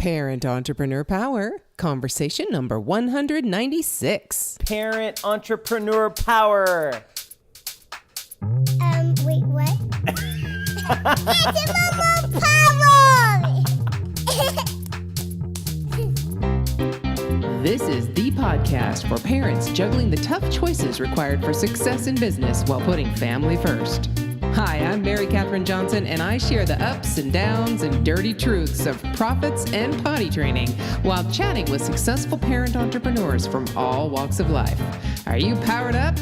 Parent Entrepreneur Power, conversation number 196. Parent Entrepreneur Power. Wait, what? It's Power! This is the podcast for parents juggling the tough choices required for success in business while putting family first. Hi, I'm Mary Catherine Johnson, and I share the ups and downs and dirty truths of profits and potty training while chatting with successful parent entrepreneurs from all walks of life. Are you powered up?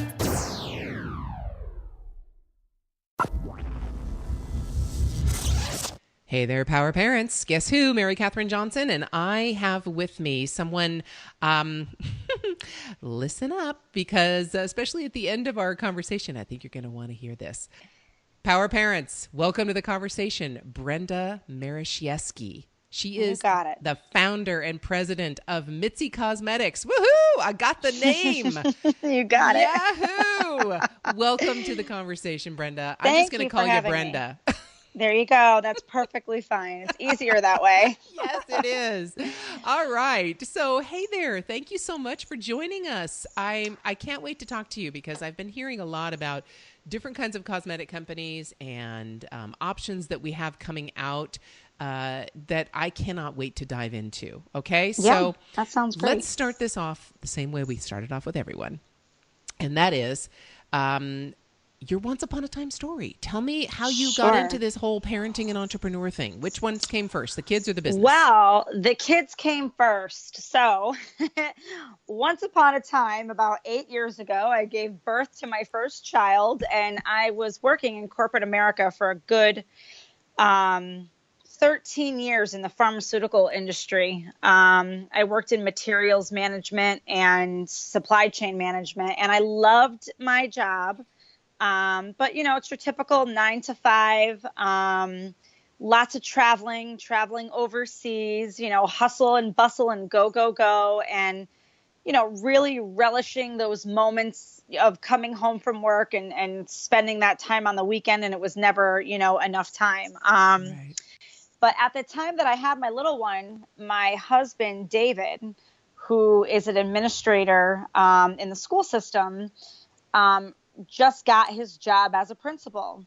Hey there, Power Parents. Guess who? Mary Catherine Johnson, and I have with me someone, listen up, because especially at the end of our conversation, I think you're going to want to hear this. Power Parents, welcome to the conversation, Brenda Mierzejewski. She is the founder and president of Mitzi Cosmetics. Woohoo! I got the name. You got it. Yahoo! Welcome to the conversation, Brenda. I'm just going to call you Brenda. There you go. That's perfectly fine. It's easier that way. Yes, it is. All right. So, hey there. Thank you so much for joining us. I can't wait to talk to you because I've been hearing a lot about different kinds of cosmetic companies and options that we have coming out that I cannot wait to dive into. Okay. So that sounds great. Let's start this off the same way we started off with everyone. And that is your once upon a time story. Tell me how you got into this whole parenting and entrepreneur thing. Which ones came first, the kids or the business? Well, the kids came first. So once upon a time, about 8 years ago, I gave birth to my first child, and I was working in corporate America for a good 13 years in the pharmaceutical industry. I worked in materials management and supply chain management, and I loved my job. But, you know, it's your typical 9 to 5, lots of traveling overseas, you know, hustle and bustle and go. And, you know, really relishing those moments of coming home from work and spending that time on the weekend. And it was never, you know, enough time. Right. But at the time that I had my little one, my husband, David, who is an administrator in the school system, just got his job as a principal.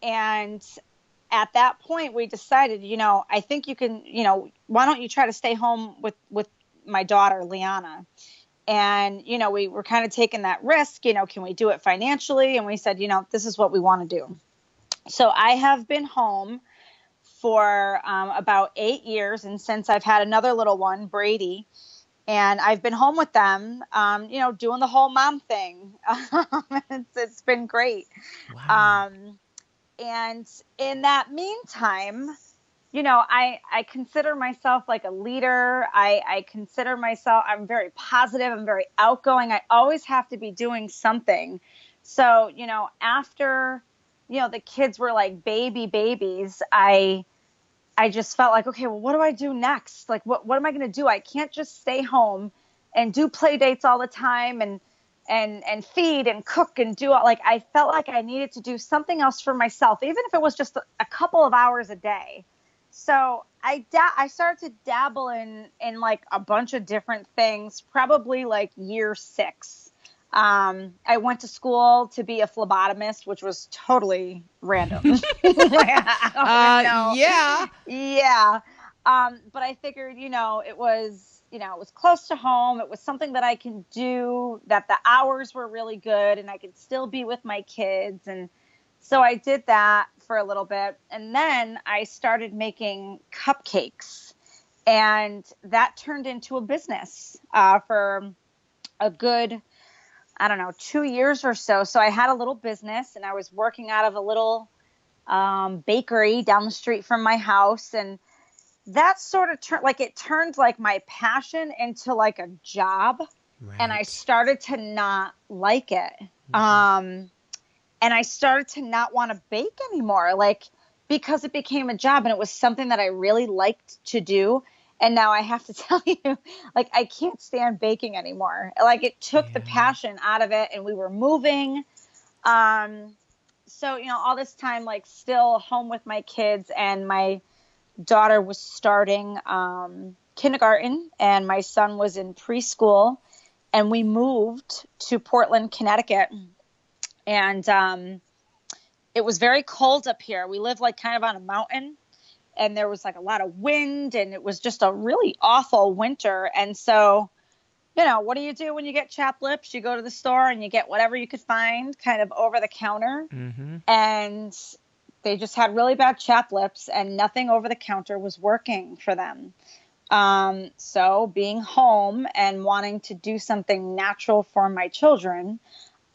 And at that point we decided, you know, I think you can, you know, why don't you try to stay home with my daughter, Liana? And, you know, we were kind of taking that risk, you know, can we do it financially? And we said, you know, this is what we want to do. So I have been home for about 8 years. And since I've had another little one, Brady, and I've been home with them, you know, doing the whole mom thing. It's been great. Wow. And in that meantime, you know, I consider myself like a leader. I consider myself, I'm very positive. I'm very outgoing. I always have to be doing something. So, you know, after, you know, the kids were like babies, I just felt like, okay, well, what do I do next? Like, what am I going to do? I can't just stay home and do play dates all the time and feed and cook and do all, like, I felt like I needed to do something else for myself, even if it was just a couple of hours a day. So I started to dabble in like a bunch of different things, probably like year 6. I went to school to be a phlebotomist, which was totally random. Yeah. But I figured, you know, it was close to home. It was something that I can do, that the hours were really good and I could still be with my kids. And so I did that for a little bit. And then I started making cupcakes, and that turned into a business, for a good, I don't know, 2 years or so. So I had a little business, and I was working out of a little bakery down the street from my house. And that sort of turned like my passion into like a job. Right. And I started to not like it. Mm-hmm. And I started to not want to bake anymore, like, because it became a job and it was something that I really liked to do. And now I have to tell you, like, I can't stand baking anymore. Like, it took the passion out of it, and we were moving. So, you know, all this time, like, still home with my kids, and my daughter was starting kindergarten and my son was in preschool, and we moved to Portland, Connecticut. And it was very cold up here. We lived like kind of on a mountain, and there was like a lot of wind, and it was just a really awful winter. And so, what do you do when you get chapped lips? You go to the store and you get whatever you could find kind of over the counter. Mm-hmm. And they just had really bad chapped lips, and nothing over the counter was working for them. So being home and wanting to do something natural for my children,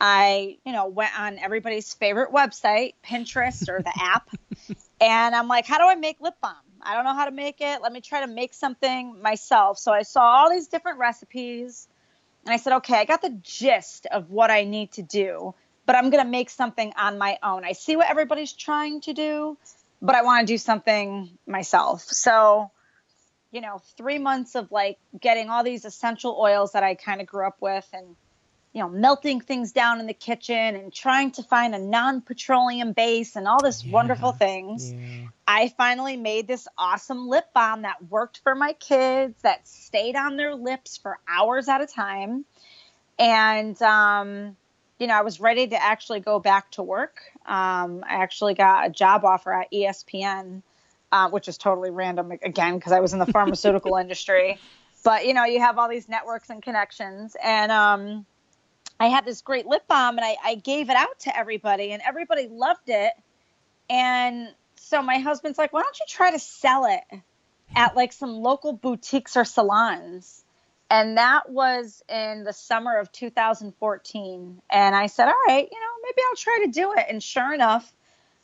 I, went on everybody's favorite website, Pinterest or the app. And I'm like, how do I make lip balm? I don't know how to make it. Let me try to make something myself. So I saw all these different recipes and I said, okay, I got the gist of what I need to do, but I'm going to make something on my own. I see what everybody's trying to do, but I want to do something myself. So, 3 months of like getting all these essential oils that I kind of grew up with and, melting things down in the kitchen and trying to find a non-petroleum base and all this wonderful things. Yeah. I finally made this awesome lip balm that worked for my kids, that stayed on their lips for hours at a time. And, I was ready to actually go back to work. I actually got a job offer at ESPN, which is totally random again, because I was in the pharmaceutical industry. But, you have all these networks and connections. And, I had this great lip balm and I gave it out to everybody and everybody loved it. And so my husband's like, why don't you try to sell it at like some local boutiques or salons? And that was in the summer of 2014. And I said, all right, maybe I'll try to do it. And sure enough,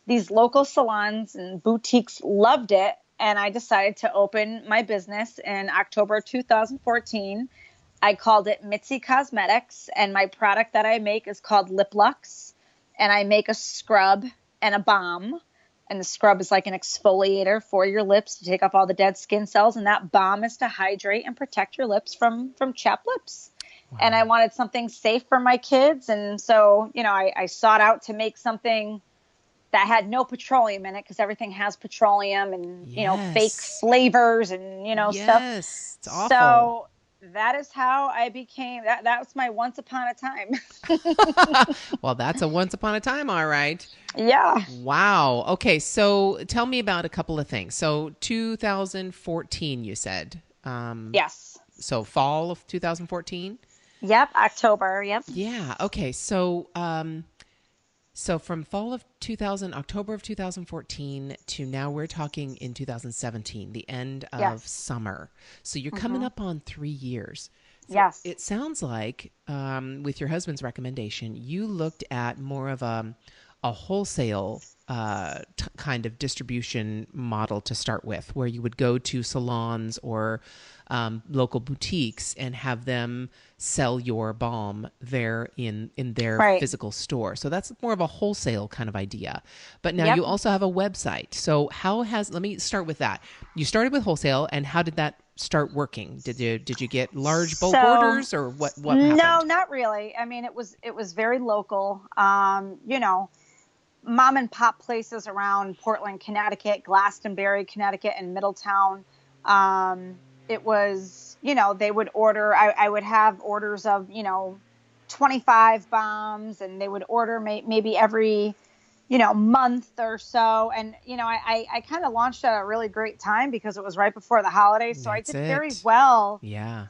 these local salons and boutiques loved it. And I decided to open my business in October 2014. I called it Mitzi Cosmetics, and my product that I make is called Lip Lux, and I make a scrub and a balm, and the scrub is like an exfoliator for your lips to take off all the dead skin cells, and that balm is to hydrate and protect your lips from chapped lips. Wow. And I wanted something safe for my kids, and so, I sought out to make something that had no petroleum in it, because everything has petroleum and, fake flavors and, stuff. Yes, it's awful. So that is how I became, that was my once upon a time. Well, that's a once upon a time. All right. Yeah. Wow. Okay. So tell me about a couple of things. So 2014, you said. Yes. So fall of 2014? Yep. October. Yep. Yeah. Okay. So, so from October of 2014 to now we're talking in 2017, the end of summer. So you're coming up on 3 years. So yes. It sounds like, with your husband's recommendation, you looked at more of a wholesale kind of distribution model to start with, where you would go to salons or local boutiques and have them sell your balm there in their physical store. So that's more of a wholesale kind of idea. But now you also have a website. So let me start with that. You started with wholesale, and how did that start working? Did you get large bulk orders, or what happened? No, not really. I mean, it was very local. Mom and pop places around Portland, Connecticut, Glastonbury, Connecticut, and Middletown. It was, they would order, I would have orders of, 25 bombs, and they would order maybe every, month or so. And, I kind of launched at a really great time because it was right before the holidays. So I did very well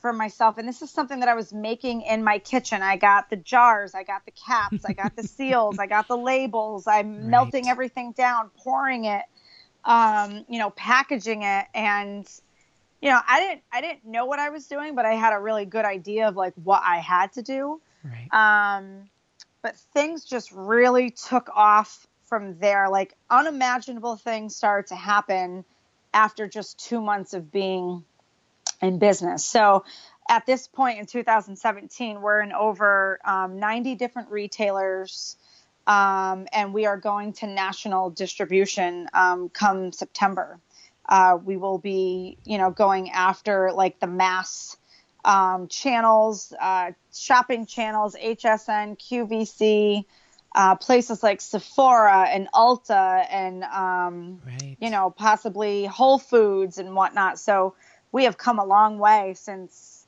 for myself. And this is something that I was making in my kitchen. I got the jars, I got the caps, I got the seals, I got the labels. I'm melting everything down, pouring it, packaging it. And, I didn't know what I was doing, but I had a really good idea of like what I had to do. Right. But things just really took off from there. Like unimaginable things started to happen after just 2 months of being in business. So at this point in 2017, we're in over 90 different retailers. And we are going to national distribution come September. We will be, going after like the mass channels, shopping channels, HSN, QVC, places like Sephora and Ulta and, Right. you know, possibly Whole Foods and whatnot. So we have come a long way since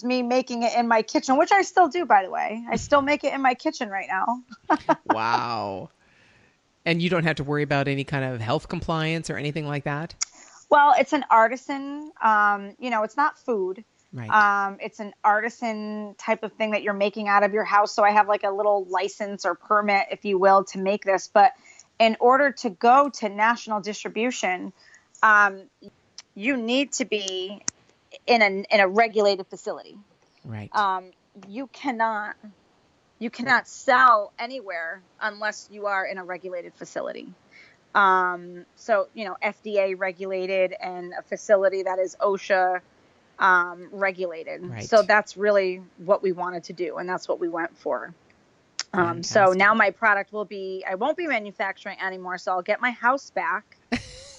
me making it in my kitchen, which I still do, by the way. I still make it in my kitchen right now. Wow. And you don't have to worry about any kind of health compliance or anything like that? Well, it's an artisan, you know, it's not food. Right. It's an artisan type of thing that you're making out of your house. So I have like a little license or permit, if you will, to make this. But in order to go to national distribution, you need to be in a regulated facility. Right. You cannot sell anywhere unless you are in a regulated facility. So, you know, FDA regulated and a facility that is OSHA regulated. Right. So that's really what we wanted to do. And that's what we went for. So Fantastic. now my product I won't be manufacturing anymore. So I'll get my house back.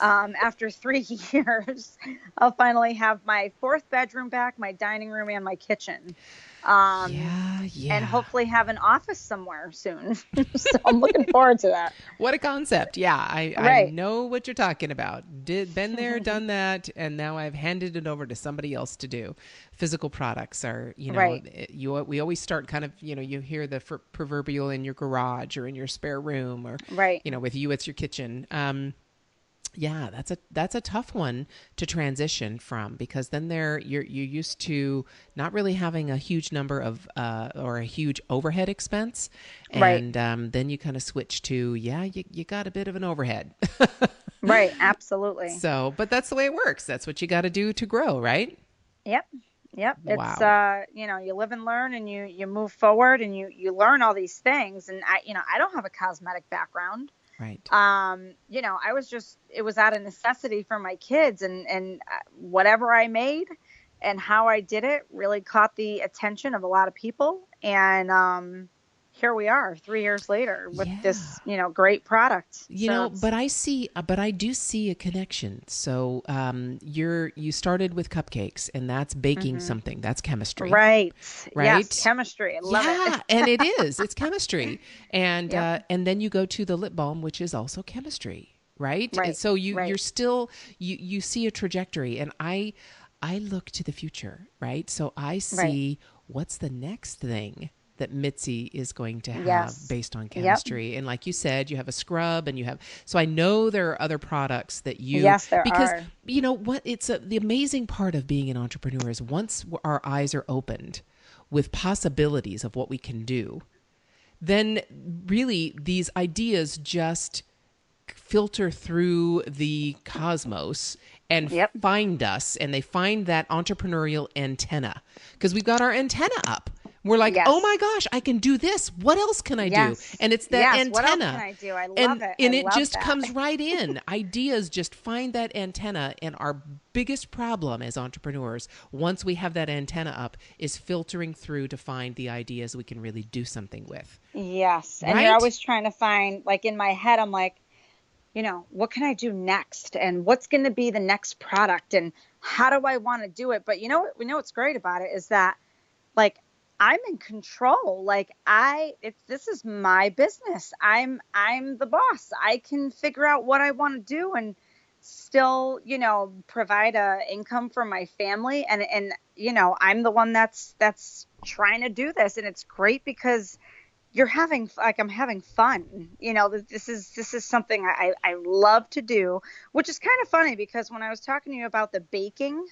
After 3 years, I'll finally have my 4th bedroom back, my dining room and my kitchen. And hopefully have an office somewhere soon. So I'm looking forward to that. What a concept. Yeah, I Right. know what you're talking about. Been there, done that, and now I've handed it over to somebody else to do. Physical products are, you know, Right. We always start kind of, you know, you hear the proverbial in your garage or in your spare room or, Right. you know, with you, it's your kitchen. Yeah, that's a tough one to transition from, because then you're used to not really having a huge number of or a huge overhead expense, and Right. then you kind of switch to you got a bit of an overhead. Right. Absolutely. So, but that's the way it works. That's what you got to do to grow, right? Yep. It's, Wow. you know, you live and learn and you move forward and you learn all these things. And I don't have a cosmetic background. Right. You know, it was out of necessity for my kids and whatever I made and how I did it really caught the attention of a lot of people. And, here we are 3 years later with this, you know, great product. But I do see a connection. So, you started with cupcakes, and that's baking something. That's chemistry. Right. Right. Yes, chemistry. I love it. And it is. It's chemistry. And Yep. and then you go to the lip balm, which is also chemistry, right? Right. And so Right. you're still you see a trajectory, and I look to the future, right? So I see what's the next thing that Mitzi is going to have Yes. based on Yep. chemistry. And like you said, you have a scrub and so I know there are other products that Yes, there because are. you know what, the amazing part of being an entrepreneur is once our eyes are opened with possibilities of what we can do, then really these ideas just filter through the cosmos and Yep. find us, and they find that entrepreneurial antenna, because we've got our antenna up. We're like, Yes. oh my gosh, I can do this. What else can I Yes. do? And it's that Yes, antenna. what else can I do? I love and, it. And I it love just that. comes right in. Ideas just find that antenna. And our biggest problem as entrepreneurs, once we have that antenna up, is filtering through to find the ideas we can really do something with. Yes. And Right? you're always trying to find, like in my head, I'm like, you know, what can I do next? And what's going to be the next product? And how do I want to do it? But we know what's great about it is that, like, I'm in control. Like this is my business. I'm the boss. I can figure out what I want to do and still, you know, provide a income for my family. And, you know, I'm the one that's trying to do this. And it's great because I'm having fun. You know, this is something I love to do, which is kind of funny because when I was talking to you about the baking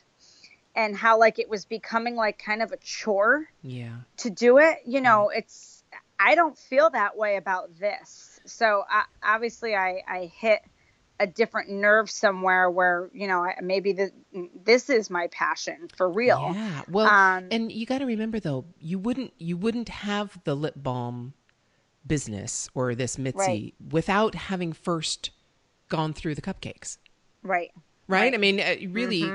and how like it was becoming like kind of a chore to do it, you know, I don't feel that way about this. So obviously I hit a different nerve somewhere where, you know, maybe this is my passion for real. Yeah. Well, and you got to remember though, you wouldn't have the lip balm business or this Mitzi without having first gone through the cupcakes. Right. Right? I mean, really,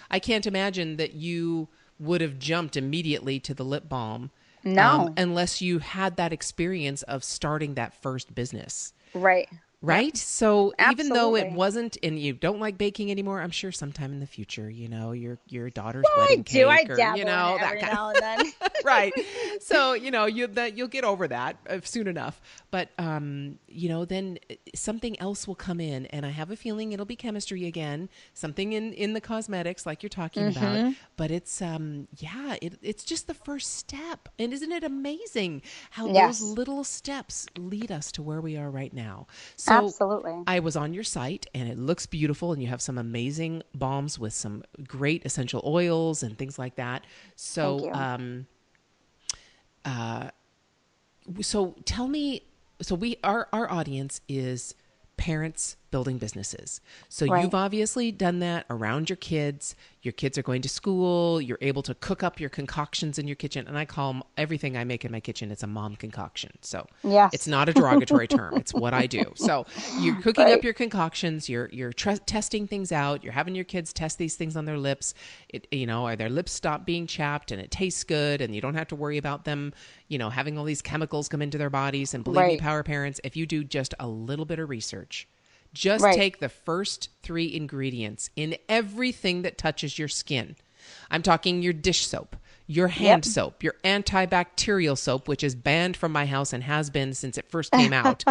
I can't imagine that you would have jumped immediately to the lip balm. No. Unless you had that experience of starting that first business. Right. Right? So even though it Absolutely. wasn't, and you don't like baking anymore, I'm sure sometime in the future, your daughter's Well, I wedding do. I cake, or dabble in it that every kind now and then. right. So you'll get over that soon enough. But then something else will come in, and I have a feeling it'll be chemistry again, something in the cosmetics like you're talking about. But it's it's just the first step, and isn't it amazing how those Yes, little steps lead us to where we are right now? So absolutely. I was on your site, and it looks beautiful, and you have some amazing balms with some great essential oils and things like that. Thank So, you. so tell me, so our audience is parents building businesses. So Right. you've obviously done that around your kids. Your kids are going to school. You're able to cook up your concoctions in your kitchen. And I call them, everything I make in my kitchen, it's a mom concoction. So it's Yes. not a derogatory term. It's what I do. So you're cooking up Right. your concoctions. You're testing things out. You're having your kids test these things on their lips. Are their lips stop being chapped and it tastes good, and you don't have to worry about them, having all these chemicals come into their bodies. And believe me, Right. power parents, if you do just a little bit of research, just Right. take the first 3 ingredients in everything that touches your skin. I'm talking your dish soap, your hand Yep. soap, your antibacterial soap, which is banned from my house and has been since it first came out,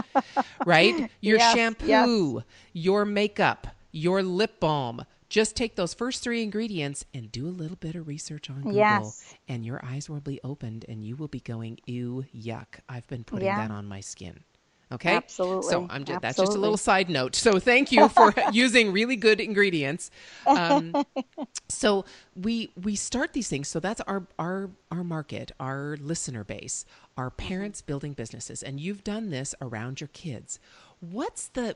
right? Your Yes. Yes. shampoo, your makeup, your lip balm. Just take those first 3 ingredients and do a little bit of research on Google, Yes. and your eyes will be opened and you will be going, ew, yuck, I've been putting Yeah. that on my skin. Okay. So Absolutely. that's just a little Absolutely. side note. So thank you for using really good ingredients. So we start these things. So that's our market, our listener base, our parents building businesses. And you've done this around your kids. What's the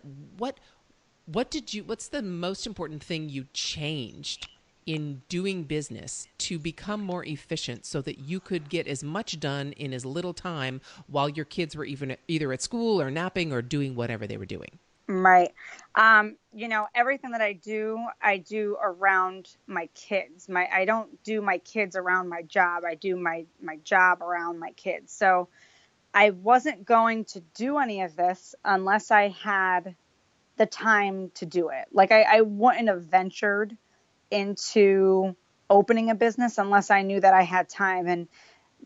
most important thing you changed in doing business to become more efficient so that you could get as much done in as little time while your kids were either at school or napping or doing whatever they were doing? Right. Everything that I do around my kids. I don't do my kids around my job. I do my job around my kids. So I wasn't going to do any of this unless I had the time to do it. Like I wouldn't have ventured into opening a business unless I knew that I had time. And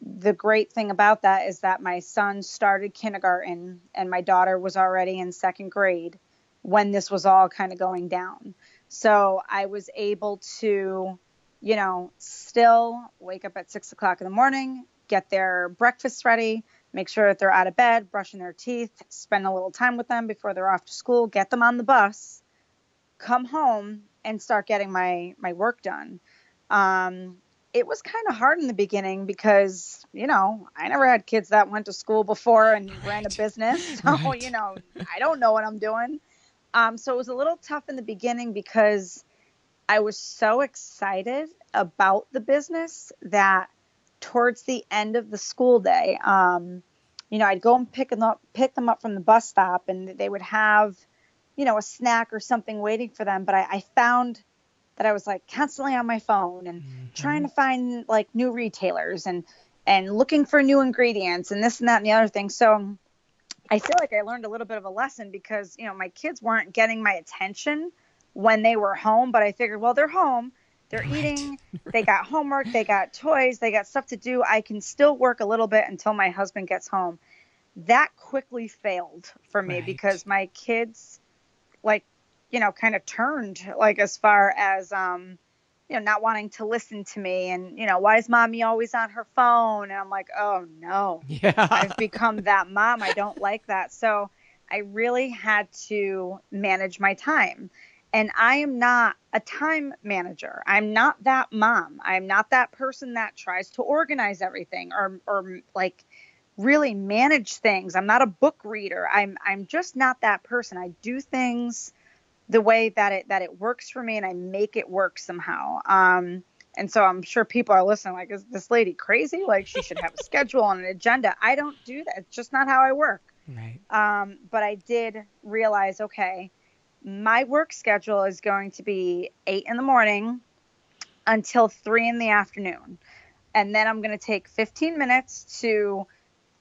the great thing about that is that my son started kindergarten and my daughter was already in second grade when this was all kind of going down. So I was able to, still wake up at 6 o'clock in the morning, get their breakfast ready, make sure that they're out of bed, brushing their teeth, spend a little time with them before they're off to school, get them on the bus, come home and start getting my work done. It was kind of hard in the beginning because, I never had kids that went to school before and ran a business. So, Right. I don't know what I'm doing. So it was a little tough in the beginning because I was so excited about the business that towards the end of the school day, I'd go and pick them up from the bus stop, and they would have, a snack or something waiting for them. But I found that I was like constantly on my phone and trying to find like new retailers and looking for new ingredients and this and that and the other thing. So I feel like I learned a little bit of a lesson because, my kids weren't getting my attention when they were home, but I figured, well, they're home, they're eating, they got homework, they got toys, they got stuff to do. I can still work a little bit until my husband gets home. That quickly failed for me Right. because my kids kind of turned like as far as, not wanting to listen to me and, why is mommy always on her phone? And I'm like, oh no, Yeah. I've become that mom. I don't like that. So I really had to manage my time. And I am not a time manager. I'm not that mom. I'm not that person that tries to organize everything or like really manage things. I'm not a book reader. I'm just not that person. I do things the way that it works for me and I make it work somehow. And so I'm sure people are listening like, is this lady crazy? Like she should have a schedule and an agenda. I don't do that. It's just not how I work. Right. But I did realize, okay, my work schedule is going to be 8 a.m. until 3 p.m. And then I'm going to take 15 minutes to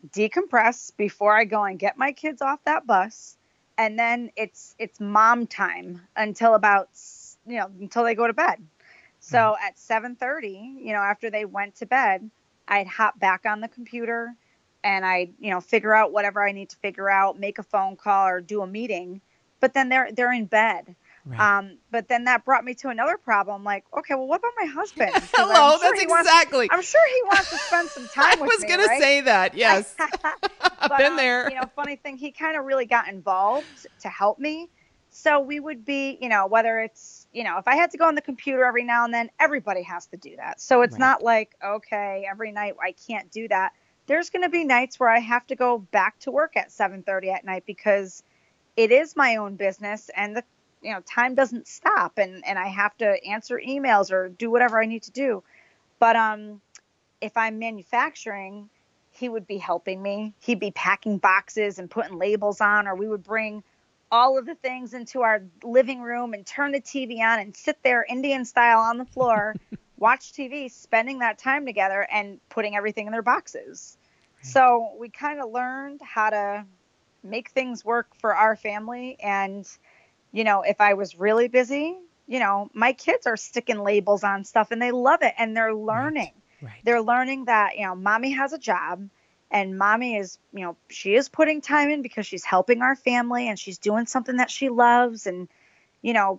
decompress before I go and get my kids off that bus. and then it's mom time until about, until they go to bed. So at 7:30, after they went to bed, I'd hop back on the computer and I'd, figure out whatever I need to figure out, make a phone call or do a meeting. But then they're in bed. Right. But then that brought me to another problem. Like, okay, well, what about my husband? 'Cause Hello, I'm sure that's he wants- exactly. I'm sure he wants to spend some time with me. I was going to right? say that. Yes. But, Been there. Funny thing, he kind of really got involved to help me. So we would be, whether it's, if I had to go on the computer every now and then, everybody has to do that. So it's Right. not like, okay, every night I can't do that. There's going to be nights where I have to go back to work at 7:30 at night because it is my own business and the, time doesn't stop and I have to answer emails or do whatever I need to do. But if I'm manufacturing, he would be helping me. He'd be packing boxes and putting labels on, or we would bring all of the things into our living room and turn the TV on and sit there Indian style on the floor, watch TV, spending that time together and putting everything in their boxes. Right. So we kind of learned how to make things work for our family. And, if I was really busy, my kids are sticking labels on stuff and they love it and they're learning. Right. They're learning that, mommy has a job and mommy is, she is putting time in because she's helping our family and she's doing something that she loves. And,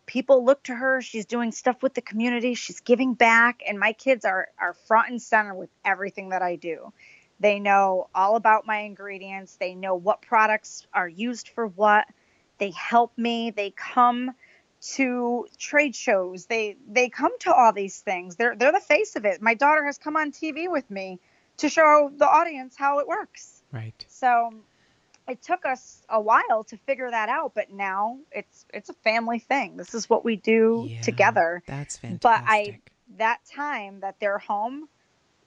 people look to her. She's doing stuff with the community. She's giving back. And my kids are front and center with everything that I do. They know all about my ingredients. They know what products are used for what. They help me. They come to trade shows. They come to all these things. They're the face of it. My daughter has come on TV with me to show the audience how it works. Right. So it took us a while to figure that out, but now it's a family thing. This is what we do together. That's fantastic. But that time that they're home,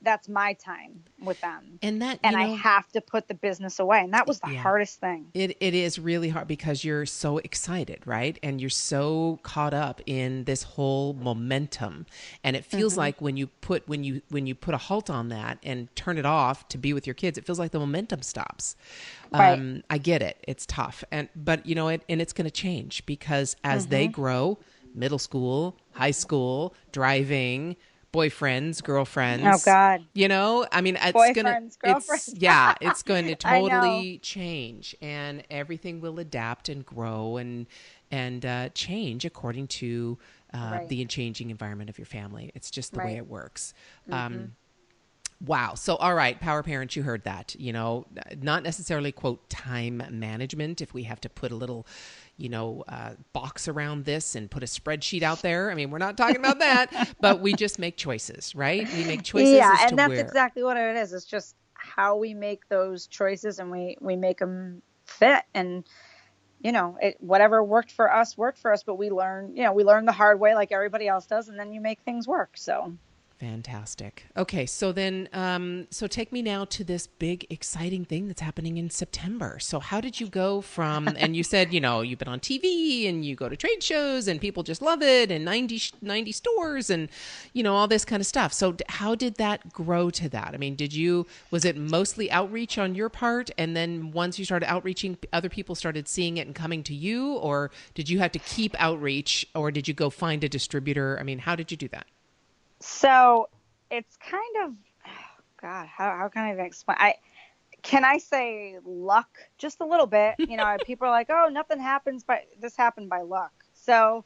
that's my time with them. And I have to put the business away. And that was the hardest thing. It is really hard because you're so excited, right? And you're so caught up in this whole momentum. And it feels like when you put a halt on that and turn it off to be with your kids, it feels like the momentum stops. Right. I get it. It's tough. But it's going to change because as they grow, middle school, high school, driving, boyfriends, girlfriends. Oh God. Boyfriends, girlfriends. It's going to totally change and everything will adapt and grow and change according to the changing environment of your family. It's just the way it works. Wow. So, all right, power parents, you heard that, not necessarily quote time management. If we have to put a little, box around this and put a spreadsheet out there. I mean, we're not talking about that, but we just make choices, right? We make choices. Yeah. And that's exactly what it is. It's just how we make those choices and we make them fit. And, whatever worked for us, but we learn the hard way like everybody else does. And then you make things work. So. Fantastic. Okay, so then, so take me now to this big, exciting thing that's happening in September. So how did you go from, and you said, you've been on TV and you go to trade shows and people just love it and 90 stores and, all this kind of stuff. So how did that grow to that? I mean, was it mostly outreach on your part? And then once you started outreaching, other people started seeing it and coming to you? Or did you have to keep outreach or did you go find a distributor? I mean, how did you do that? So it's kind of, God, how can I even explain? Can I say luck just a little bit? People are like, oh, nothing happens, but this happened by luck. So,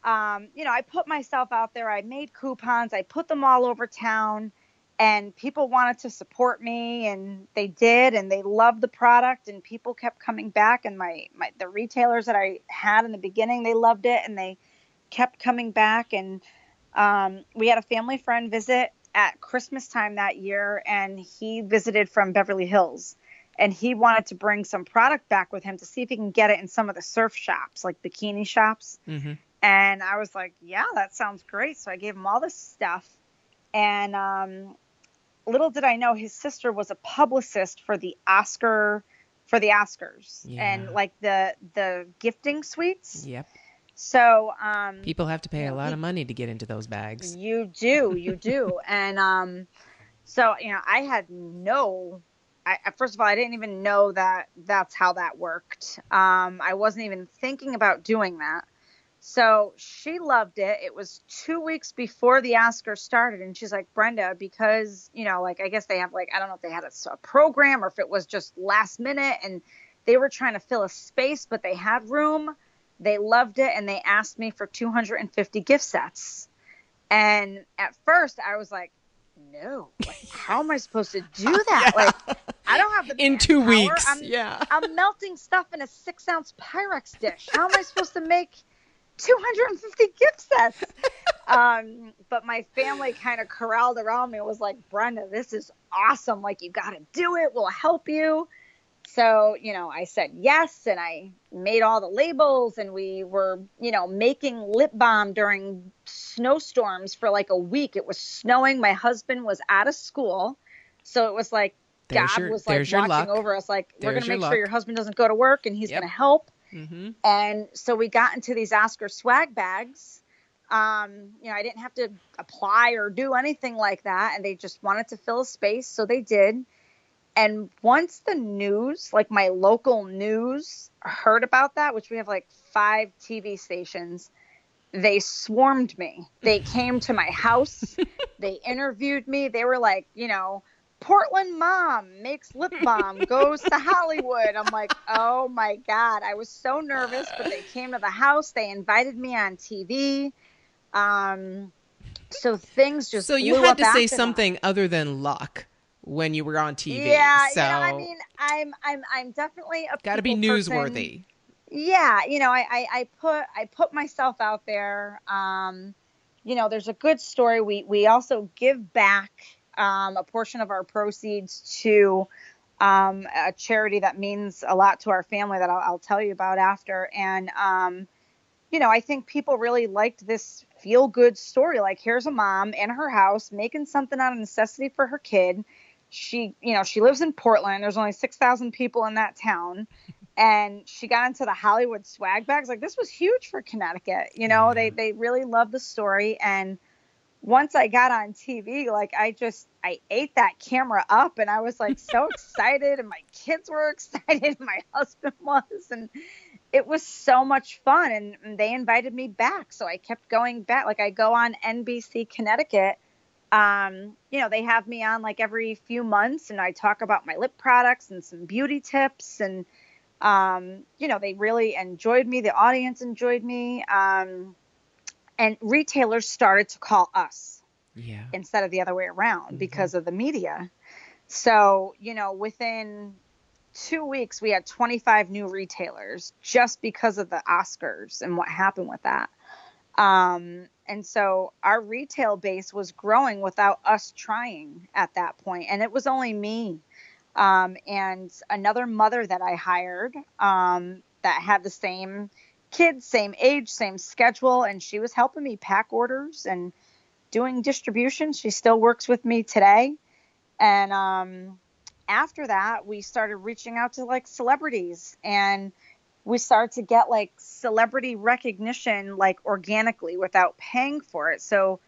I put myself out there. I made coupons. I put them all over town and people wanted to support me and they did. And they loved the product and people kept coming back. And the retailers that I had in the beginning, they loved it and they kept coming back. And we had a family friend visit at Christmas time that year, and he visited from Beverly Hills, and he wanted to bring some product back with him to see if he can get it in some of the surf shops, like bikini shops. Mm-hmm. And I was like, yeah, that sounds great. So I gave him all this stuff, and little did I know his sister was a publicist for the Oscars, and like the gifting suites. Yep. So, people have to pay a lot of money to get into those bags. You do. And, so, I first of all, I didn't even know that that's how that worked. I wasn't even thinking about doing that. So she loved it. It was 2 weeks before the Oscars started. And she's like, Brenda, because, like, I guess they have I don't know if they had a program or if it was just last minute and they were trying to fill a space, but they had room. They loved it. And they asked me for 250 gift sets. And at first I was like, no, how am I supposed to do that? Yeah. I don't have the in 2 power. weeks. I'm melting stuff in a 6-ounce Pyrex dish. How am I supposed to make 250 gift sets? But my family kind of corralled around me and was like, Brenda, this is awesome. You got to do it. We'll help you. So, I said yes, and I made all the labels, and we were, making lip balm during snowstorms for a week. It was snowing. My husband was out of school. So it was God was watching over us. We're going to make sure your husband doesn't go to work and he's going to help. Mm-hmm. And so we got into these Oscar swag bags. I didn't have to apply or do anything like that. And they just wanted to fill a space. So they did. And once the news, my local news, heard about that, which we have 5 TV stations, they swarmed me. They came to my house. They interviewed me. They were like, Portland mom makes lip balm, goes to Hollywood. I'm like, oh my God. I was so nervous, but they came to the house. They invited me on TV. So things just So you blew had up to say after something other than luck when you were on TV. Yeah, so I'm definitely a got to be people person. newsworthy. Yeah, I put myself out there. There's a good story. We also give back a portion of our proceeds to a charity that means a lot to our family that I'll tell you about after. And I think people really liked this feel good story. Here's a mom in her house making something out of necessity for her kid. She lives in Portland. There's only 6,000 people in that town. And she got into the Hollywood swag bags. This was huge for Connecticut. They really loved the story. And once I got on TV, I ate that camera up, and I was so excited, and my kids were excited, and my husband was, and it was so much fun. And they invited me back. So I kept going back. I go on NBC Connecticut. They have me on every few months, and I talk about my lip products and some beauty tips, and they really enjoyed me. The audience enjoyed me. And retailers started to call us instead of the other way around because of the media. So, within 2 weeks, we had 25 new retailers just because of the Oscars and what happened with that. And so our retail base was growing without us trying at that point. And it was only me and another mother that I hired that had the same kids, same age, same schedule. And she was helping me pack orders and doing distribution. She still works with me today. And after that, we started reaching out to celebrities, and we started to get celebrity recognition organically without paying for it. So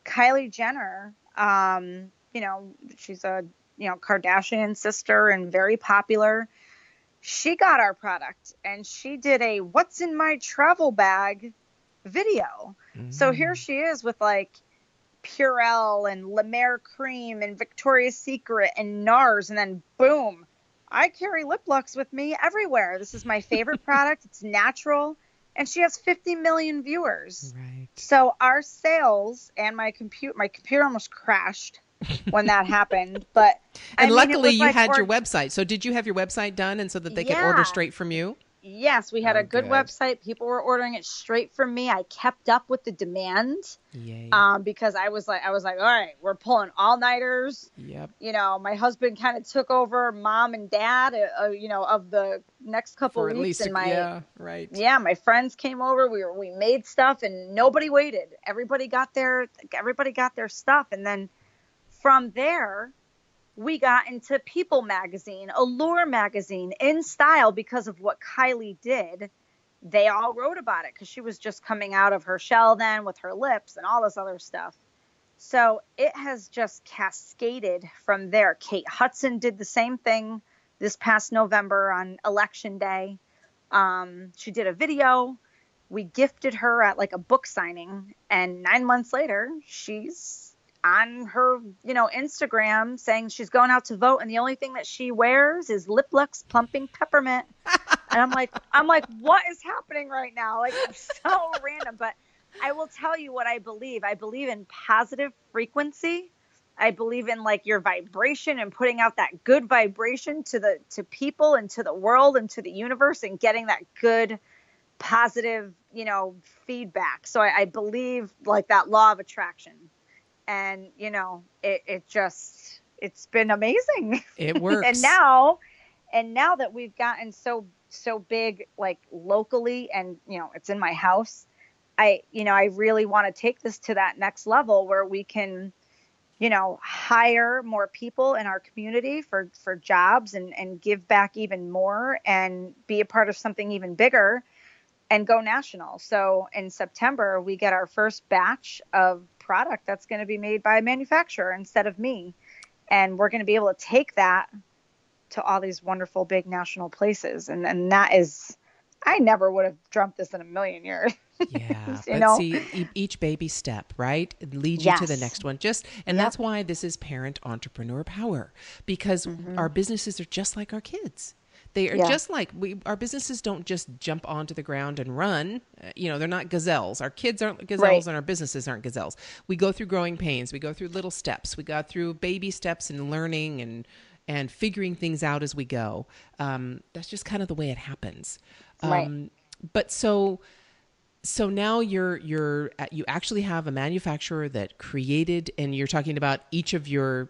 Kylie Jenner, she's a Kardashian sister and very popular. She got our product, and she did a "What's in my travel bag" video. So here she is with Purell and La Mer cream and Victoria's Secret and NARS, and then boom, I carry lip lux with me everywhere. This is my favorite product. It's natural, and she has 50 million viewers. Right. So our sales, and my computer almost crashed when that happened, but luckily you had your website. So did you have your website done, and so that they could order straight from you? Yes, we had a good website. People were ordering it straight from me. I kept up with the demand. Yay. Because I was like, all right, we're pulling all-nighters. Yep. My husband kind of took over mom and dad, of the next couple of weeks. My friends came over. We made stuff, and nobody waited. Everybody got their stuff, and then from there, we got into People magazine, Allure magazine, In Style, because of what Kylie did. They all wrote about it because she was just coming out of her shell then with her lips and all this other stuff. So it has just cascaded from there. Kate Hudson did the same thing this past November on election day. She did a video. We gifted her at like a book signing, and 9 months later, she's on her, Instagram saying she's going out to vote, and the only thing that she wears is Lip Lux Plumping Peppermint. And I'm like, what is happening right now? Like, it's so random. But I will tell you what I believe. I believe in positive frequency. I believe in like your vibration and putting out that good vibration to people and to the world and to the universe, and getting that good, positive, feedback. So I believe like that law of attraction, and it's been amazing. It works. and now that we've gotten so big, like locally, and it's in my house, I really want to take this to that next level where we can, hire more people in our community for jobs, and give back even more, and be a part of something even bigger, and go national. So in September, we get our first batch of product that's going to be made by a manufacturer instead of me. And we're going to be able to take that to all these wonderful big national places. And that is, I never would have dreamt this in a million years. Yeah. But see, each baby step, right, leads you to the next one. That's why this is Parent Entrepreneur Power, because our businesses are just like our kids. They are just like our businesses don't just jump onto the ground and run. They're not gazelles. Our kids aren't gazelles, and our businesses aren't gazelles. We go through growing pains. We go through little steps. We go through baby steps and learning and figuring things out as we go. That's just kind of the way it happens. Right. But so now you actually have a manufacturer that created, and you're talking about each of your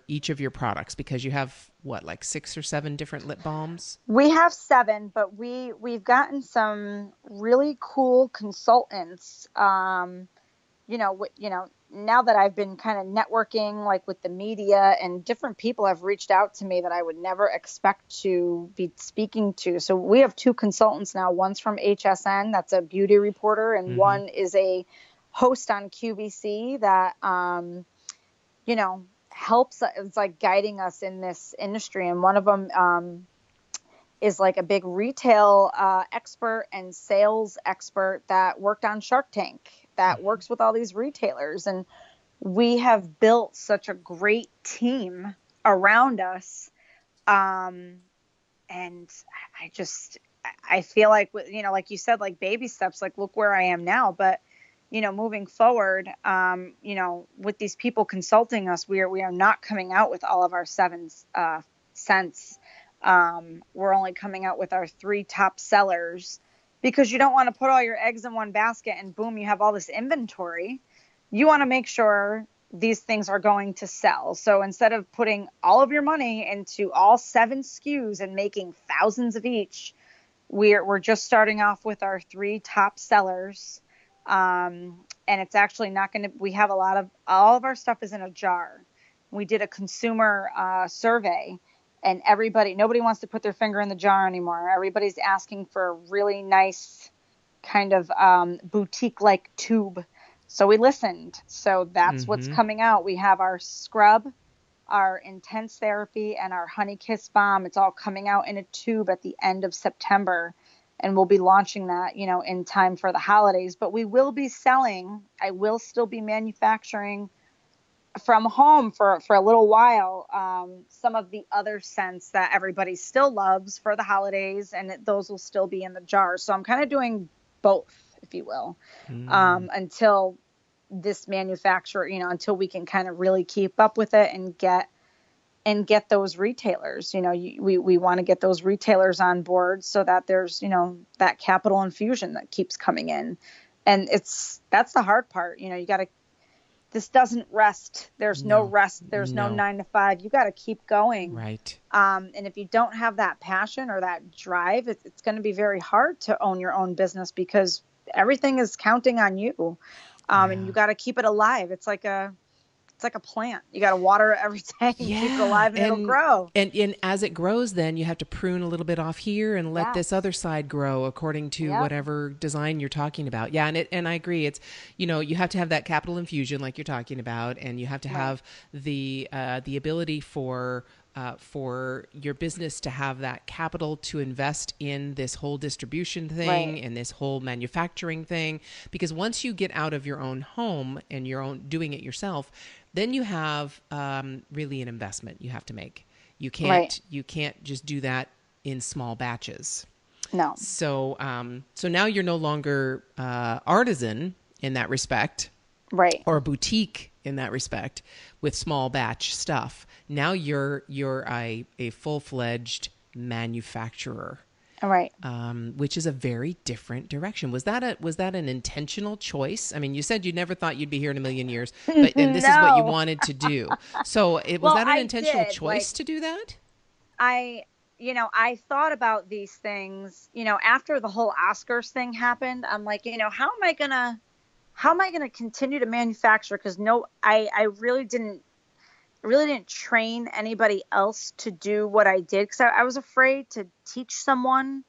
products, because you have like 6 or 7 different lip balms. We have 7, but we've gotten some really cool consultants. Now that I've been kind of networking like with the media, and different people have reached out to me that I would never expect to be speaking to. So we have 2 consultants now. One's from HSN, that's a beauty reporter, and one is a host on QVC that, helps. It's like guiding us in this industry. And one of them is like a big retail expert and sales expert that worked on Shark Tank, that works with all these retailers. And we have built such a great team around us. And I feel like, like you said, like baby steps, like look where I am now. But, moving forward, with these people consulting us, we are not coming out with all of our 7 scents. We're only coming out with our 3 top sellers, because you don't want to put all your eggs in one basket and boom, you have all this inventory. You want to make sure these things are going to sell. So instead of putting all of your money into all 7 SKUs and making thousands of each, we're just starting off with our 3 top sellers. And it's actually not going to, we have all of our stuff is in a jar. We did a consumer survey, and nobody wants to put their finger in the jar anymore. Everybody's asking for a really nice kind of boutique-like tube. So we listened. So that's what's coming out. We have our scrub, our intense therapy, and our honey kiss balm. It's all coming out in a tube at the end of September. And we'll be launching that, in time for the holidays. But we will be I will still be manufacturing from home for a little while, some of the other scents that everybody still loves for the holidays, and those will still be in the jar. So I'm kind of doing both, if you will, until this manufacturer, until we can kind of really keep up with it and get those retailers. We want to get those retailers on board so that there's, that capital infusion that keeps coming in. And that's the hard part. This doesn't rest. There's no rest. There's no 9 to 5. You got to keep going. Right. And if you don't have that passion or that drive, it's going to be very hard to own your own business, because everything is counting on you. And you got to keep it alive. It's like a like a plant. You got to water it every day and keep it alive, and it'll grow. And as it grows, then you have to prune a little bit off here and let this Yes. other side grow according to Yep. whatever design you're talking about. Yeah, and I agree. It's, you know, you have to have that capital infusion like you're talking about, and you have to have the ability for your business to have that capital to invest in this whole distribution thing and this whole manufacturing thing. Because once you get out of your own home and your own doing it yourself, then you have really an investment you have to make. You can't just do that in small batches. No. So so now you're no longer artisan in that respect, Right. or boutique in that respect with small batch stuff. Now you're a full-fledged manufacturer, Right. which is a very different direction. Was that an intentional choice? I mean, you said you never thought you'd be here in a million years, but and this is what you wanted to do. So was that an intentional choice to do that? I thought about these things, after the whole Oscars thing happened. I'm like, how am I gonna continue to manufacture? Because I really didn't train anybody else to do what I did, because I was afraid to teach someone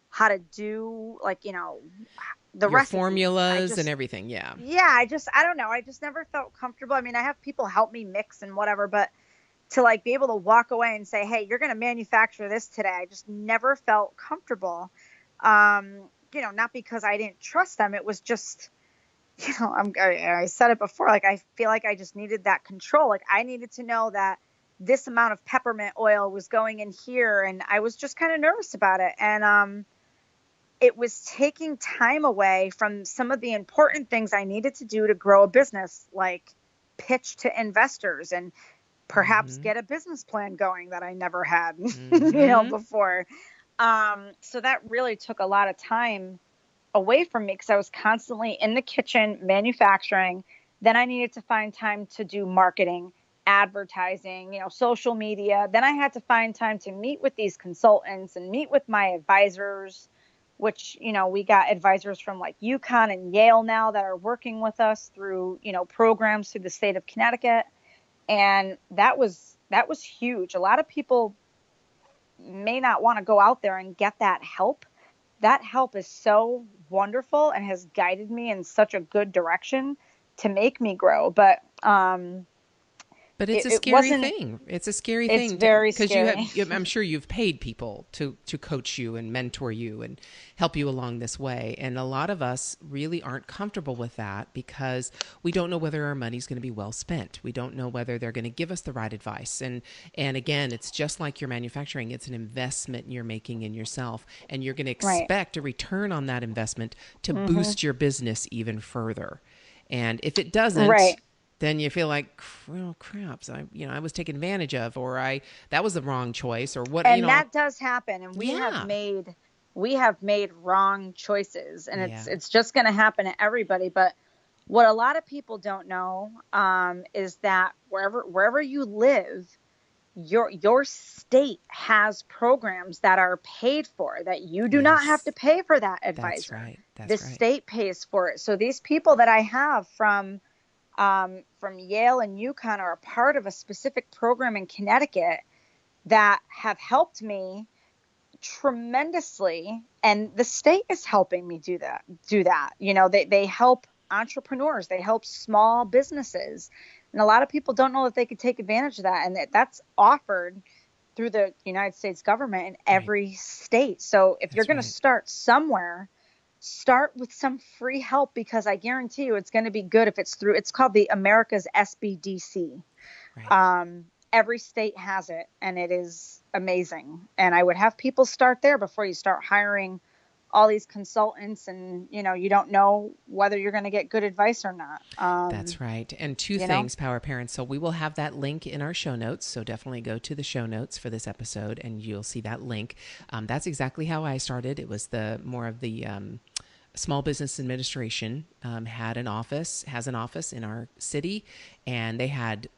how to do, like, the Your recipe. formulas and everything. Yeah. Yeah, I don't know. I just never felt comfortable. I mean, I have people help me mix and whatever, but to like be able to walk away and say, hey, you're going to manufacture this today, I just never felt comfortable. Not because I didn't trust them. It was just, I said it before, like, I feel like I just needed that control. Like, I needed to know that this amount of peppermint oil was going in here. And I was just kind of nervous about it. And, it was taking time away from some of the important things I needed to do to grow a business, like pitch to investors and perhaps get a business plan going that I never had, before. So that really took a lot of time away from me, because I was constantly in the kitchen manufacturing. Then I needed to find time to do marketing, advertising, social media. Then I had to find time to meet with these consultants and meet with my advisors, which, we got advisors from like UConn and Yale now that are working with us through, programs through the state of Connecticut. And that was huge. A lot of people may not want to go out there and get that help. That help is so wonderful and has guided me in such a good direction to make me grow. But it's a scary thing. It's a scary thing. It's very scary. Because I'm sure you've paid people to coach you and mentor you and help you along this way. And a lot of us really aren't comfortable with that because we don't know whether our money's going to be well spent. We don't know whether they're going to give us the right advice. And again, it's just like your manufacturing. It's an investment you're making in yourself, and you're going to expect a return on that investment to boost your business even further. And if it doesn't, then you feel like, well, craps, I was taken advantage of, or that was the wrong choice, or what. And that does happen, and we have made wrong choices, and it's just going to happen to everybody. But what a lot of people don't know is that wherever you live, your state has programs that are paid for, that you do not have to pay for that advisor. That's right. The state pays for it. So these people that I have from Yale and UConn are a part of a specific program in Connecticut that have helped me tremendously. And the state is helping me do that. They help entrepreneurs, they help small businesses. And a lot of people don't know that they could take advantage of that. And that's offered through the United States government in every state. So if you're going to start somewhere, start with some free help, because I guarantee you it's going to be good if it's called the America's SBDC. Right. Every state has it, and it is amazing. And I would have people start there before you start hiring all these consultants, and you don't know whether you're going to get good advice or not. That's right. And two things, Power Parents. So we will have that link in our show notes. So definitely go to the show notes for this episode, and you'll see that link. That's exactly how I started. It was more of the Small Business Administration has an office in our city, and they had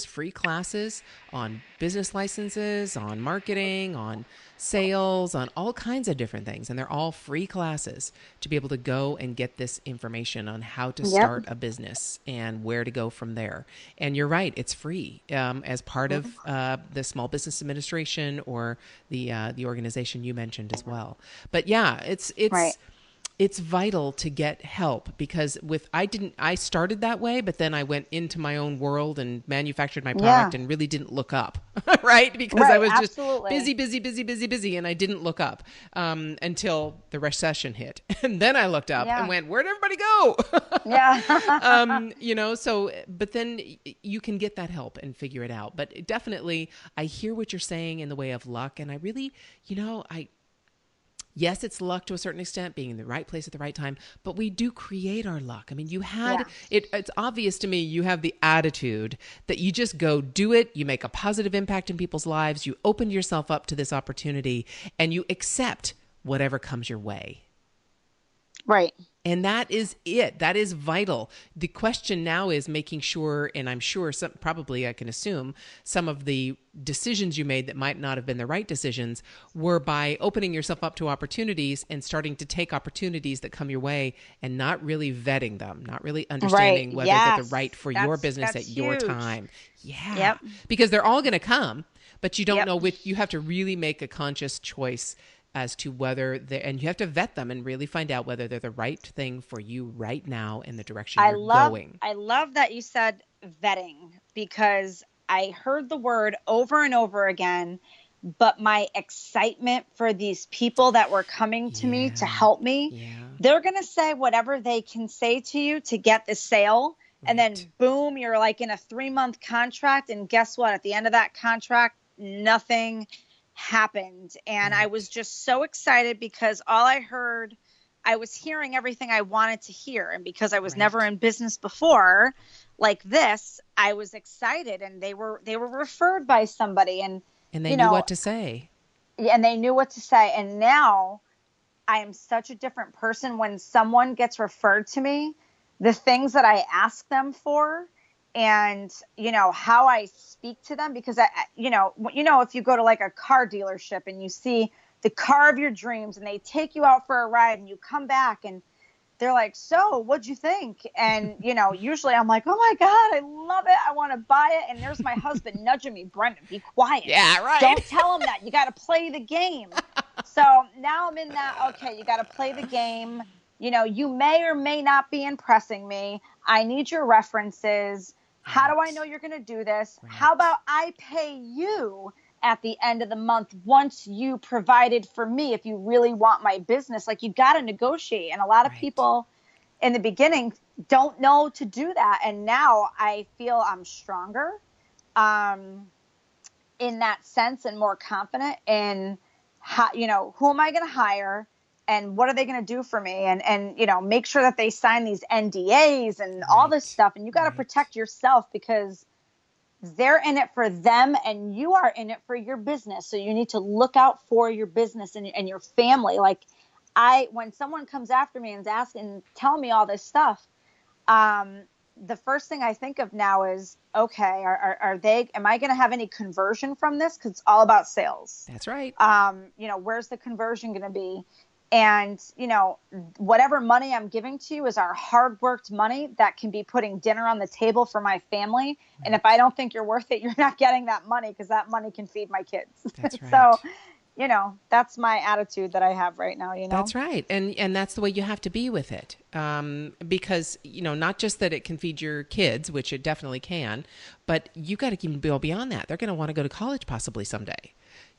free classes on business licenses, on marketing, on sales, on all kinds of different things. And they're all free classes to be able to go and get this information on how to start a business and where to go from there. And you're right, it's free as part of the Small Business Administration or the organization you mentioned as well. But yeah, it's Right. it's vital to get help, because I started that way, but then I went into my own world and manufactured my product and really didn't look up, right? Because I was just busy, and I didn't look up until the recession hit. And then I looked up and went, where'd everybody go? But then you can get that help and figure it out. But definitely, I hear what you're saying in the way of luck. And I really, yes, it's luck to a certain extent, being in the right place at the right time, but we do create our luck. I mean, it's obvious to me you have the attitude that you just go do it, you make a positive impact in people's lives, you open yourself up to this opportunity, and you accept whatever comes your way. Right. And that is it. That is vital. The question now is making sure, and I'm sure probably I can assume some of the decisions you made that might not have been the right decisions were by opening yourself up to opportunities and starting to take opportunities that come your way and not really vetting them, not really understanding whether they're right for your business at your time. Yeah. Yep. Because they're all going to come, but you don't know which. You have to really make a conscious choice as to whether and you have to vet them and really find out whether they're the right thing for you right now in the direction you're going. I love that you said vetting, because I heard the word over and over again, but my excitement for these people that were coming to me to help me, they're going to say whatever they can say to you to get the sale. And then boom, you're like in a 3-month contract. And guess what? At the end of that contract, nothing happened. And I was just so excited because I was hearing everything I wanted to hear. And because I was never in business before like this, I was excited, and they were referred by somebody, and they knew what to say. Yeah, and they knew what to say. And now I am such a different person when someone gets referred to me. The things that I ask them for, and how I speak to them, because if you go to like a car dealership and you see the car of your dreams and they take you out for a ride and you come back and they're like, so what'd you think? And usually I'm like, oh my God, I love it, I want to buy it. And there's my husband nudging me, Brenda, be quiet, don't tell him that, you got to play the game. So now I'm in that, okay, you got to play the game. You may or may not be impressing me. I need your references. How do I know you're going to do this? How about I pay you at the end of the month once you provided for me, if you really want my business? Like, you got to negotiate. And a lot of people in the beginning don't know to do that. And now I feel I'm stronger in that sense, and more confident in how, who am I going to hire? And what are they going to do for me? And make sure that they sign these NDAs and all this stuff. And you got to protect yourself, because they're in it for them and you are in it for your business. So you need to look out for your business and your family. Like, when someone comes after me and is asking, tell me all this stuff, the first thing I think of now is, okay, am I going to have any conversion from this? 'Cause it's all about sales. That's right. Where's the conversion going to be? And, whatever money I'm giving to you is our hard worked money that can be putting dinner on the table for my family. And if I don't think you're worth it, you're not getting that money, because that money can feed my kids. That's right. So, that's my attitude that I have right now, That's right. And that's the way you have to be with it. Because, not just that it can feed your kids, which it definitely can, but you got to go beyond that. They're going to want to go to college possibly someday,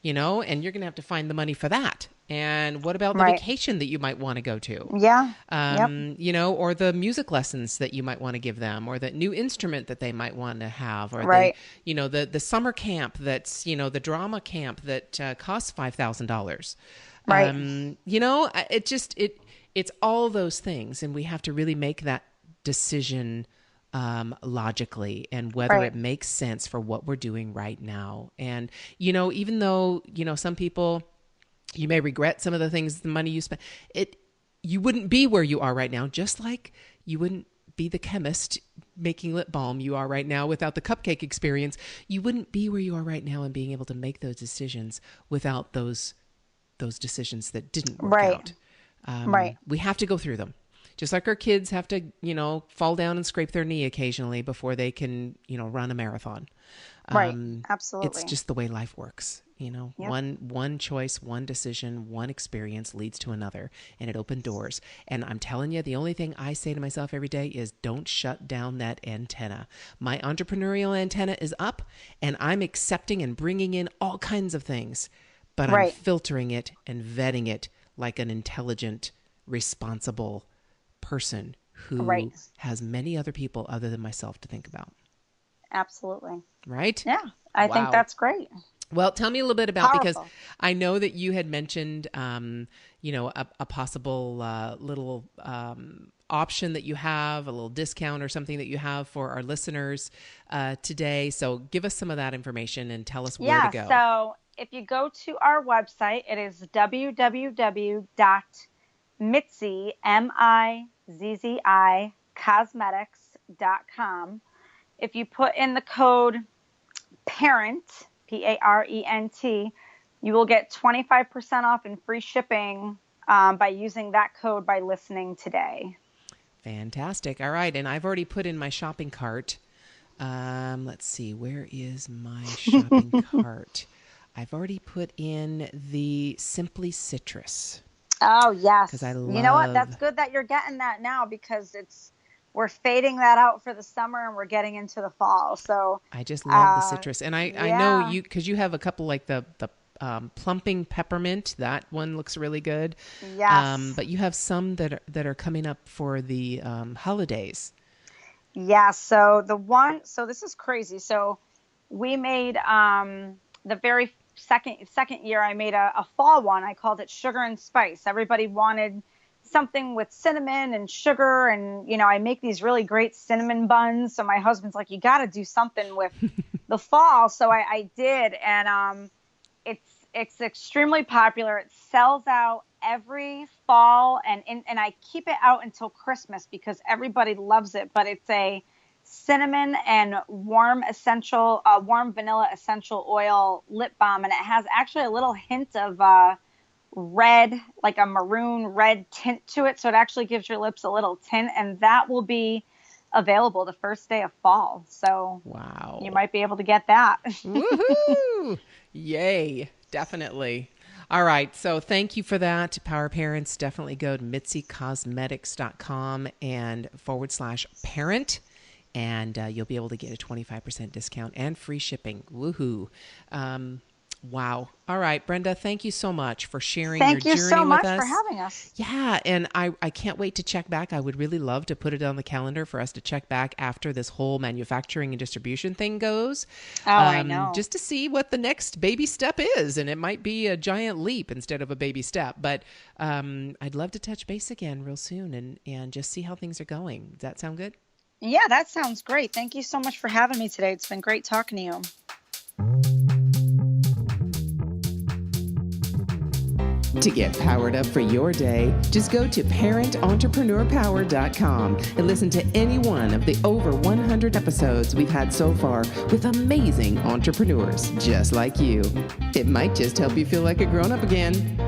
and you're going to have to find the money for that. And what about the vacation that you might want to go to? Yeah. Or the music lessons that you might want to give them, or the new instrument that they might want to have, or the summer camp that's, the drama camp that costs $5,000. Right. It's all those things. And we have to really make that decision logically, and whether it makes sense for what we're doing right now. And, even though, some people, you may regret some of the things, the money you spend, you wouldn't be where you are right now, just like you wouldn't be the chemist making lip balm you are right now without the cupcake experience. You wouldn't be where you are right now and being able to make those decisions without those decisions that didn't work out. Right. We have to go through them. Just like our kids have to, fall down and scrape their knee occasionally before they can, run a marathon. Right. Absolutely. It's just the way life works. Yep. One choice, one decision, one experience leads to another, and it opened doors. And I'm telling you, the only thing I say to myself every day is don't shut down that antenna. My entrepreneurial antenna is up, and I'm accepting and bringing in all kinds of things, but I'm filtering it and vetting it like an intelligent, responsible person who has many other people other than myself to think about. Absolutely. Right? Yeah. I think that's great. Well, tell me a little bit about, Powerful. because I know that you had mentioned, a possible little option that you have, a little discount or something that you have for our listeners today. So give us some of that information and tell us where to go. So if you go to our website, it is www.mierzejewski, M-I-Z-Z-I, cosmetics.com. If you put in the code PARENT, PARENT, you will get 25% off and free shipping by using that code by listening today. Fantastic. All right. And I've already put in my shopping cart. Let's see. Where is my shopping cart? I've already put in the Simply Citrus. Oh, yes. 'Cause I love... You know what? That's good that you're getting that now, because we're fading that out for the summer and we're getting into the fall. So I just love the citrus. And I know you, because you have a couple like the plumping peppermint. That one looks really good. Yes. But you have some that are coming up for the holidays. Yeah. So this is crazy. So we made the very second year I made a fall one. I called it Sugar and Spice. Everybody wanted something with cinnamon and sugar, and I make these really great cinnamon buns. So my husband's like, you got to do something with the fall. So I did, and it's extremely popular. It sells out every fall, and I keep it out until Christmas because everybody loves it. But it's a cinnamon and warm vanilla essential oil lip balm, and it has actually a little hint of red, like a maroon red tint to it. So it actually gives your lips a little tint, and that will be available the first day of fall. So wow, you might be able to get that. Woohoo! Yay. Definitely. All right. So thank you for that. Power Parents, definitely go to MierzejewskiCosmetics.com and /parent. And you'll be able to get a 25% discount and free shipping. Woohoo. Wow. All right, Brenda, thank you so much for sharing your journey with us. Thank you so much for having us. Yeah, and I can't wait to check back. I would really love to put it on the calendar for us to check back after this whole manufacturing and distribution thing goes. Oh, I know. Just to see what the next baby step is, and it might be a giant leap instead of a baby step. But I'd love to touch base again real soon and just see how things are going. Does that sound good? Yeah, that sounds great. Thank you so much for having me today. It's been great talking to you. To get powered up for your day, just go to parententrepreneur.power.com and listen to any one of the over 100 episodes we've had so far with amazing entrepreneurs just like you. It might just help you feel like a grown-up again.